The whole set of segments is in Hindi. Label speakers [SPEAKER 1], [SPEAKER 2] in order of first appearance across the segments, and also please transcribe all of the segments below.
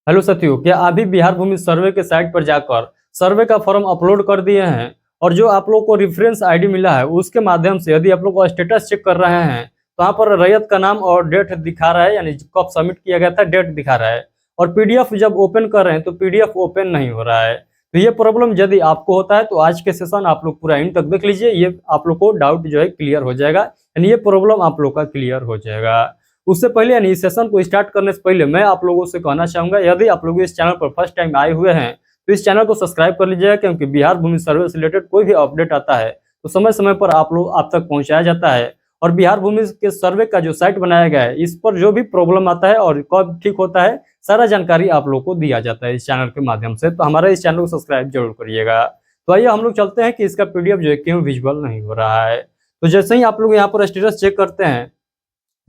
[SPEAKER 1] हेलो साथियों, क्या आप भी बिहार भूमि सर्वे के साइट पर जाकर सर्वे का फॉर्म अपलोड कर दिए हैं और जो आप लोग को रेफरेंस आईडी मिला है उसके माध्यम से यदि आप लोग स्टेटस चेक कर रहे हैं तो यहाँ पर रैयत का नाम और डेट दिखा रहा है, यानी कब सबमिट किया गया था डेट दिखा रहा है। और पीडीएफ जब ओपन कर रहे हैं तो पीडीएफ ओपन नहीं हो रहा है। तो ये प्रॉब्लम यदि आपको होता है तो आज के सेशन आप लोग पूरा एंड तक देख लीजिए, ये आप लोग को डाउट जो है क्लियर हो जाएगा, यानी ये प्रॉब्लम आप लोग का क्लियर हो जाएगा। उससे पहले यानी इस सेशन को स्टार्ट करने से पहले मैं आप लोगों से कहना चाहूंगा, यदि आप लोग इस चैनल पर फर्स्ट टाइम आए हुए हैं तो इस चैनल को सब्सक्राइब कर लीजिएगा, क्योंकि बिहार भूमि सर्वे से रिलेटेड कोई भी अपडेट आता है तो समय समय पर आप तक पहुंचाया जाता है। और बिहार भूमि के सर्वे का जो साइट बनाया गया है इस पर जो भी प्रॉब्लम आता है और कब ठीक होता है सारा जानकारी आप लोग को दिया जाता है इस चैनल के माध्यम से। तो हमारे इस चैनल को सब्सक्राइब जरूर करिएगा। तो आइए हम लोग चलते हैं कि इसका पीडीएफ जो है क्यों विजुअल नहीं हो रहा है। तो जैसे ही आप लोग यहाँ पर स्टेटस चेक करते हैं,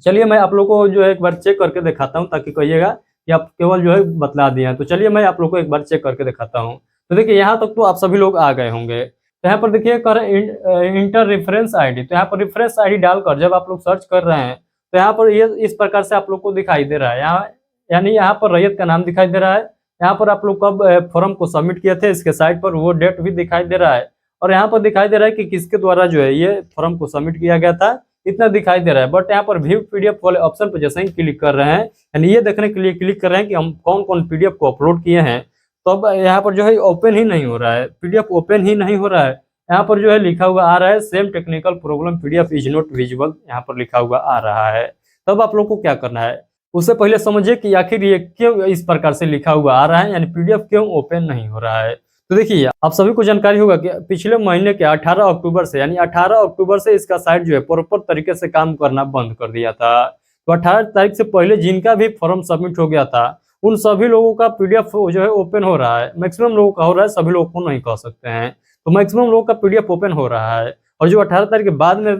[SPEAKER 1] चलिए मैं आप लोग को जो है एक बार चेक करके दिखाता हूं, ताकि कहिएगा कि आप केवल जो है बतला दिए हैं। तो चलिए मैं आप लोग को एक बार चेक करके दिखाता हूं। तो देखिए यहाँ तक तो आप सभी लोग आ गए होंगे। तो यहाँ पर देखिए कर इंटर रेफरेंस आईडी, तो यहाँ पर रेफरेंस आईडी डालकर जब आप लोग सर्च कर रहे हैं तो यहाँ पर ये इस प्रकार से आप लोग को दिखाई दे रहा है। यहाँ यानी यहाँ पर रैयत का नाम दिखाई दे रहा है, यहाँ पर आप लोग कब फॉर्म को सबमिट किए थे इसके साइट पर वो डेट भी दिखाई दे रहा है, और यहाँ पर दिखाई दे रहा है कि किसके द्वारा जो है ये फॉर्म को सबमिट किया गया था, इतना दिखाई दे रहा है। बट यहाँ पर व्यू पीडीएफ वाले ऑप्शन पर जैसे ही क्लिक कर रहे हैं, यानी ये देखने के लिए क्लिक कर रहे हैं कि हम कौन कौन पीडीएफ को अपलोड किए हैं, तो अब यहाँ पर जो है ओपन ही नहीं हो रहा है, पीडीएफ ओपन ही नहीं हो रहा है। यहाँ पर जो है लिखा हुआ आ रहा है same technical problem PDF is not visual, यहाँ पर लिखा हुआ आ रहा है। तब आप लोग को क्या करना है, उससे पहले समझिए कि आखिर ये क्यों इस प्रकार से लिखा हुआ आ रहा है, यानी पीडीएफ क्यों ओपन नहीं हो रहा है। तो देखिए आप सभी को जानकारी होगा कि पिछले महीने के 18 अक्टूबर से, यानी 18 अक्टूबर से इसका साइट जो है प्रॉपर तरीके से काम करना बंद कर दिया था। तो 18 तारीख से पहले जिनका भी फॉर्म सबमिट हो गया था उन सभी लोगों का पीडीएफ जो है ओपन हो रहा है। मैक्सिमम लोगों का हो रहा है, सभी लोगों को नहीं कह सकते हैं। तो मैक्सिमम लोगों का पीडीएफ ओपन हो रहा है। और जो 18 तारीख के बाद में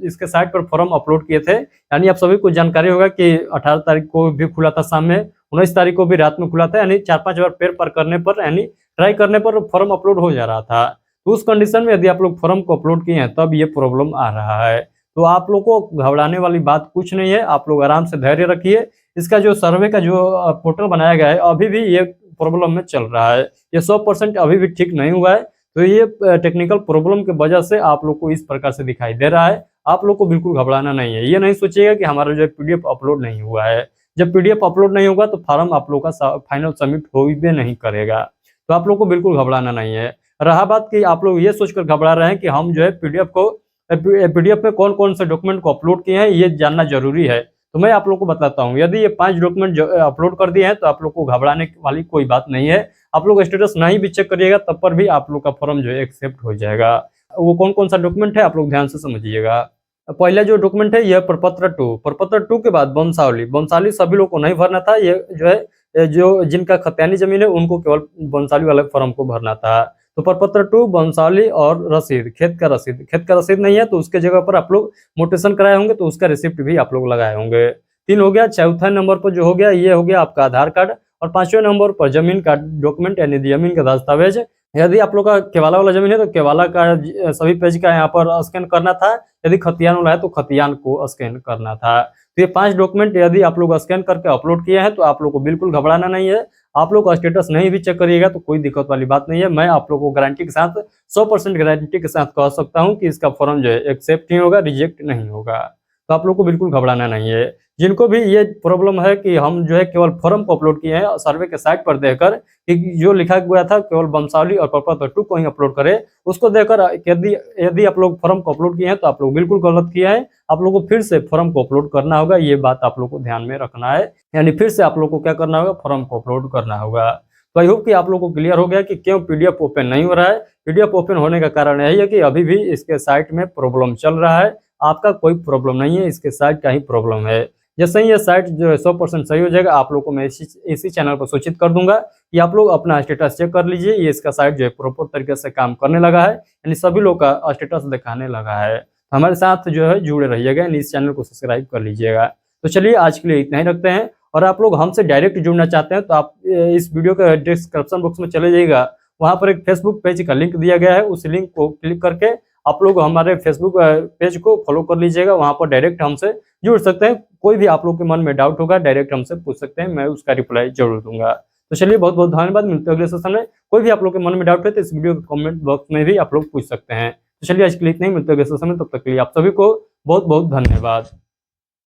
[SPEAKER 1] इसके साइट पर फॉर्म अपलोड किए थे, यानी आप सभी को जानकारी होगा कि 18 तारीख को भी खुला था शाम में, 19 तारीख को भी रात में खुला था, यानी 4-5 बार पेर पर करने पर, यानी ट्राई करने पर फॉर्म अपलोड हो जा रहा था। तो उस कंडीशन में यदि आप लोग फॉर्म को अपलोड किए हैं तब ये प्रॉब्लम आ रहा है। तो आप लोग को घबराने वाली बात कुछ नहीं है, आप लोग आराम से धैर्य रखिए। इसका जो सर्वे का जो पोर्टल बनाया गया है अभी भी ये प्रॉब्लम में चल रहा है, ये 100% अभी भी ठीक नहीं हुआ है। तो ये टेक्निकल प्रॉब्लम की वजह से आप लोग को इस प्रकार से दिखाई दे रहा है। आप लोग को बिल्कुल घबराना नहीं है, ये नहीं सोचिएगा कि हमारा जो है पीडीएफ अपलोड नहीं हुआ है। जब पीडीएफ अपलोड नहीं होगा तो फॉर्म आप लोग का फाइनल सबमिट हो भी नहीं करेगा। तो आप लोग को बिल्कुल घबराना नहीं है। रहा बात कि आप लोग ये सोचकर घबरा रहे हैं कि हम जो है पीडीएफ में कौन कौन से डॉक्यूमेंट को अपलोड किए हैं ये जानना जरूरी है। तो मैं आप लोग को बताता हूँ, यदि ये 5 डॉक्यूमेंट अपलोड कर दिए हैं तो आप लोग को घबराने वाली कोई बात नहीं है। आप लोग स्टेटस नहीं भी चेक करिएगा तब पर भी आप लोग का फॉर्म जो है एक्सेप्ट हो जाएगा। वो कौन कौन सा डॉक्यूमेंट है आप लोग ध्यान से समझिएगा। पहला जो डॉक्यूमेंट है यह प्रपत्र 2, प्रपत्र 2 के बाद वंशावली, वंशावली सभी लोग को नहीं भरना था। ये जो है जो जिनका खतियानी जमीन है उनको केवल वंशावली वाले फॉर्म को भरना था। तो प्रपत्र 2, वंशावली और रसीद, खेत का रसीद, खेत का रसीद नहीं है तो उसके जगह पर आप लोग मोटेशन कराए होंगे तो उसका रिसिप्ट भी आप लोग लगाए होंगे। 3 हो गया। चौथा नंबर पर जो हो गया ये हो गया आपका आधार कार्ड। और 5वें नंबर पर जमीन का डॉक्यूमेंट, यानी जमीन का दस्तावेज। यदि आप लोग का केवाला वाला जमीन है तो केवाला का सभी पेज का यहाँ पर स्कैन करना था। यदि खतियान वाला है तो खतियान को स्कैन करना था। तो ये 5 डॉक्यूमेंट यदि आप लोग स्कैन करके अपलोड किए हैं तो आप लोग को बिल्कुल घबराना नहीं है। आप लोग का स्टेटस नहीं भी चेक करिएगा तो कोई दिक्कत वाली बात नहीं है। मैं आप लोग को गारंटी के साथ 100% गारंटी के साथ कह सकता हूँ कि इसका फॉर्म जो है एक्सेप्ट नहीं होगा, रिजेक्ट नहीं होगा। तो आप लोग को बिल्कुल घबराना नहीं है। जिनको भी ये प्रॉब्लम है कि हम जो है केवल फॉर्म को अपलोड किए हैं सर्वे के साइट पर देखकर कि जो लिखा गया था केवल वंशावली और प्रपत्र 2 को ही अपलोड करें, उसको देखकर यदि यदि आप लोग फॉर्म को अपलोड किए हैं तो आप लोग बिल्कुल गलत किया है। आप लोग को फिर से फॉर्म को अपलोड करना होगा, ये बात आप लोग को ध्यान में रखना है। यानी फिर से आप लोग को क्या करना होगा, फॉर्म को अपलोड करना होगा। तो आई होप कि आप लोग को क्लियर हो गया कि क्यों पीडीएफ ओपन नहीं हो रहा है। पीडीएफ ओपन होने का कारण यही है कि अभी भी इसके साइट में प्रॉब्लम चल रहा है। आपका कोई प्रॉब्लम नहीं है, इसके साइट का ही प्रॉब्लम है। जैसे ही ये साइट जो है 100% सही हो जाएगा आप लोग को मैं इसी चैनल पर सूचित कर दूंगा कि आप लोग अपना स्टेटस चेक कर लीजिए। ये इसका साइट जो है प्रॉपर तरीके से काम करने लगा है, यानी सभी लोग का स्टेटस दिखाने लगा है। तो हमारे साथ जो है जुड़े रहिएगा, यानी इस चैनल को सब्सक्राइब कर लीजिएगा। तो चलिए आज के लिए इतना ही रखते हैं। और आप लोग हमसे डायरेक्ट जुड़ना चाहते हैं तो आप इस वीडियो के डिस्क्रिप्शन बॉक्स में चले जाइएगा, वहाँ पर एक फेसबुक पेज का लिंक दिया गया है, उस लिंक को क्लिक करके आप लोग हमारे फेसबुक पेज को फॉलो कर लीजिएगा, वहां पर डायरेक्ट हमसे जुड़ सकते हैं। कोई भी आप लोग के मन में डाउट होगा डायरेक्ट हमसे पूछ सकते हैं, मैं उसका रिप्लाई जरूर दूंगा। तो चलिए बहुत बहुत धन्यवाद, मिलते हैं अगले सेशन में। कोई भी आप लोग के मन में डाउट है तो इस वीडियो के कमेंट बॉक्स में भी आप लोग पूछ सकते हैं। तो चलिए आज के लिए इतना ही, मिलते हैं अगले सेशन में, तब तक के लिए आप सभी को बहुत बहुत धन्यवाद।